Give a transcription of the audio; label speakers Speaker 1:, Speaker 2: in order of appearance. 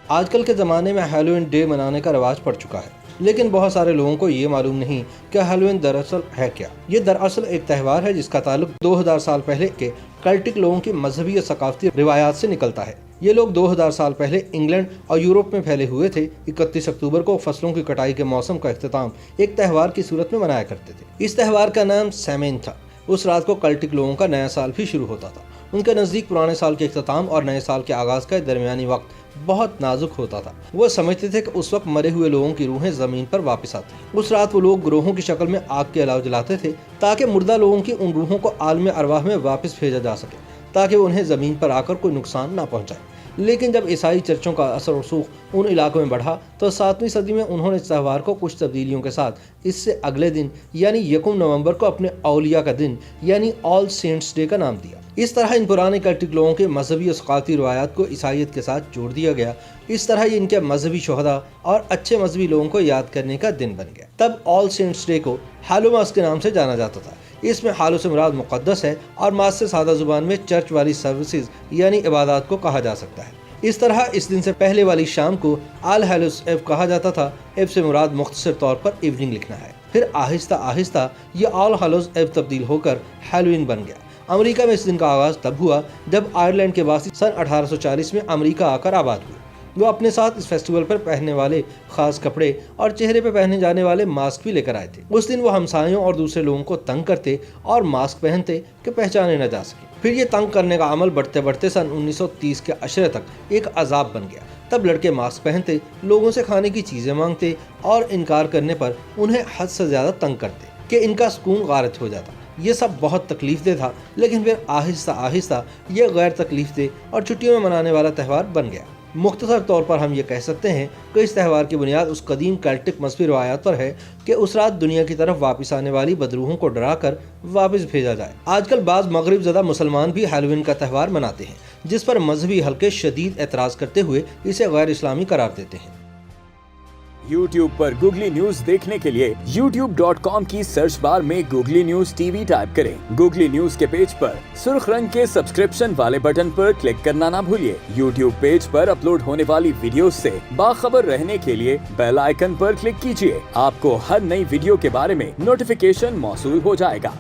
Speaker 1: آج کل کے زمانے میں ہیلوئین ڈے منانے کا رواج پڑ چکا ہے، لیکن بہت سارے لوگوں کو یہ معلوم نہیں کہ ہیلوئین دراصل ہے کیا۔ یہ دراصل ایک تہوار ہے جس کا تعلق 2000 سال پہلے کے کیلٹک لوگوں کی مذہبی اور ثقافتی روایات سے نکلتا ہے۔ یہ لوگ 2000 سال پہلے انگلینڈ اور یورپ میں پھیلے ہوئے تھے۔ 31 اکتوبر کو فصلوں کی کٹائی کے موسم کا اختتام ایک تہوار کی صورت میں منایا کرتے تھے۔ اس تہوار کا نام سیمین تھا۔ اس رات کو کیلٹک لوگوں کا نیا سال بھی شروع ہوتا تھا۔ ان کے نزدیک پرانے سال کے اختتام اور نئے سال کے آغاز کا درمیانی وقت بہت نازک ہوتا تھا۔ وہ سمجھتے تھے کہ اس وقت مرے ہوئے لوگوں کی روحیں زمین پر واپس آتی۔ اس رات وہ لوگ گروہوں کی شکل میں آگ کے الاؤ جلاتے تھے تاکہ مردہ لوگوں کی ان روحوں کو عالم ارواح میں واپس بھیجا جا سکے، تاکہ وہ انہیں زمین پر آ کر کوئی نقصان نہ پہنچائے۔ لیکن جب عیسائی چرچوں کا اثر و رسوخ ان علاقوں میں بڑھا تو 7ویں صدی میں انہوں نے اس تہوار کو کچھ تبدیلیوں کے ساتھ اس سے اگلے دن یعنی 1 نومبر کو اپنے اولیاء کا دن یعنی آل سینٹس ڈے کا نام دیا۔ اس طرح ان پرانے کیلٹک لوگوں کے مذہبی اور ثقافتی روایات کو عیسائیت کے ساتھ جوڑ دیا گیا۔ اس طرح یہ ان کے مذہبی شہداء اور اچھے مذہبی لوگوں کو یاد کرنے کا دن بن گیا۔ تب آل سینٹس ڈے کو ہالوماس کے نام سے جانا جاتا تھا۔ اس میں ہالو سے مراد مقدس ہے اور ماس سے سادہ زبان میں چرچ والی سروسز یعنی عبادات کو کہا جا سکتا ہے۔ اس طرح اس دن سے پہلے والی شام کو آل ہیلوس ایو کہا جاتا تھا۔ ایو سے مراد مختصر طور پر ایوننگ لکھنا ہے۔ پھر آہستہ آہستہ یہ آل ہیلوس ایو تبدیل ہو کر ہیلوئین بن گیا۔ امریکہ میں اس دن کا آغاز تب ہوا جب آئرلینڈ کے باسی سن 1840 میں امریکہ آ کر آباد ہوئے۔ وہ اپنے ساتھ اس فیسٹیول پر پہننے والے خاص کپڑے اور چہرے پہ پہنے جانے والے ماسک بھی لے کر آئے تھے۔ اس دن وہ ہمسایوں اور دوسرے لوگوں کو تنگ کرتے اور ماسک پہنتے کہ پہچانے نہ جا سکے۔ پھر یہ تنگ کرنے کا عمل بڑھتے بڑھتے سن 1930 کے عشرے تک ایک عذاب بن گیا۔ تب لڑکے ماسک پہنتے، لوگوں سے کھانے کی چیزیں مانگتے اور انکار کرنے پر انہیں حد سے زیادہ تنگ کرتے کہ ان کا سکون غارت ہو جاتا۔ یہ سب بہت تکلیف دہ تھا، لیکن پھر آہستہ آہستہ یہ غیر تکلیف دہ اور چھٹیوں میں منانے والا تہوار بن گیا۔ مختصر طور پر ہم یہ کہہ سکتے ہیں کہ اس تہوار کی بنیاد اس قدیم کیلٹک مذہبی روایات پر ہے کہ اس رات دنیا کی طرف واپس آنے والی بدروحوں کو ڈرا کر واپس بھیجا جائے۔ آج کل بعض مغرب زدہ مسلمان بھی ہیلوئین کا تہوار مناتے ہیں، جس پر مذہبی حلقے شدید اعتراض کرتے ہوئے اسے غیر اسلامی قرار دیتے ہیں۔
Speaker 2: YouTube پر گوگلی نیوز دیکھنے کے لیے youtube.com کی سرچ بار میں googly news T V type کریں۔ گوگلی نیوز کے پیج پر سرخ رنگ کے سبسکرپشن والے بٹن پر کلک کرنا نہ بھولیے۔ YouTube پیج پر اپلوڈ ہونے والی ویڈیوز سے باخبر رہنے کے لیے بیل آئیکن پر کلک کیجیے۔ آپ کو ہر نئی ویڈیو کے بارے میں نوٹیفیکیشن موصول ہو جائے گا۔